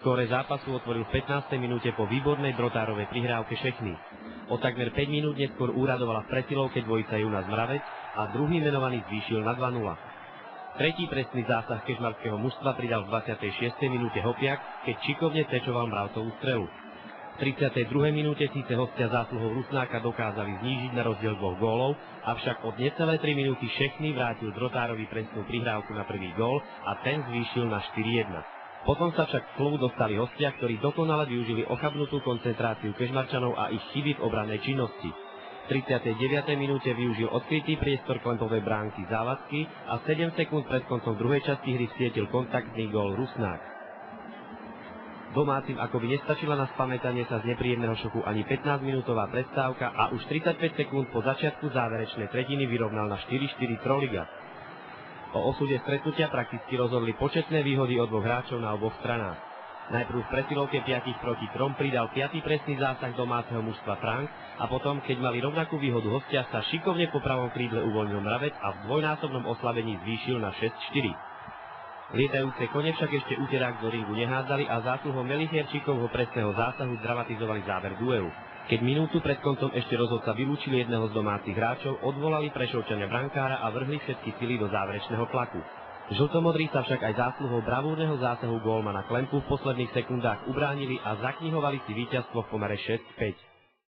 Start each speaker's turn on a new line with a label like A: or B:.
A: Skóre zápasu otvoril v 15. minúte po výbornej drotárovej prihrávke Šechny. O takmer 5 minút neskôr úradovala v presilovke dvojica Jonas Mravec a druhý menovaný zvýšil na 2:0. Tretí trestný zásah kežmarského mužstva pridal v 26. minúte Hopiak, keď šikovne tečoval Mravcovú strelu. V 32. minúte síce hostia zásluhou Rusnáka dokázali znížiť na rozdiel 2 gólov, avšak od necelé 3 minúty Šechny vrátil drotárovi trestnú prihrávku na prvý gól a ten zvýšil na 4:1. Potom sa však k slovu dostali hostia, ktorí dokonale využili ochabnutú koncentráciu kežmarčanov a ich chyby v obrannej činnosti. V 39. minúte využil odkrytý priestor klempovej bránky Závadsky a 7 sekúnd pred koncom druhej časti hry vstietil kontaktný gól Rusnák. Domácim akoby nestačila na spamätanie sa z nepríjemného šoku ani 15-minútová prestávka a už 35 sekúnd po začiatku záverečnej tretiny vyrovnal na 4:4 troligat. O osude stretnutia prakticky rozhodli početné výhody od dvoch hráčov na oboch stranách. Najprv v presilovke 5-3 pridal 5. presný zásah domáceho mužstva Frank a potom, keď mali rovnakú výhodu hostia, sa šikovne po pravom krídle uvoľnil Mravec a v dvojnásobnom oslabení zvýšil na 6:4. Lietajúce kone však ešte úterák do ringu nehádzali a zásluhou Melihierčíkovho presného zásahu zdramatizovali záver duelu. Keď minútu pred koncom ešte rozhodca vylúčili jedného z domácich hráčov, odvolali Prešovčania brankára a vrhli všetky sily do záverečného tlaku. Žltomodrí sa však aj zásluhou bravúrneho zásahu gólmana Klempu v posledných sekundách ubránili a zaknihovali si víťazstvo v pomere 6:5.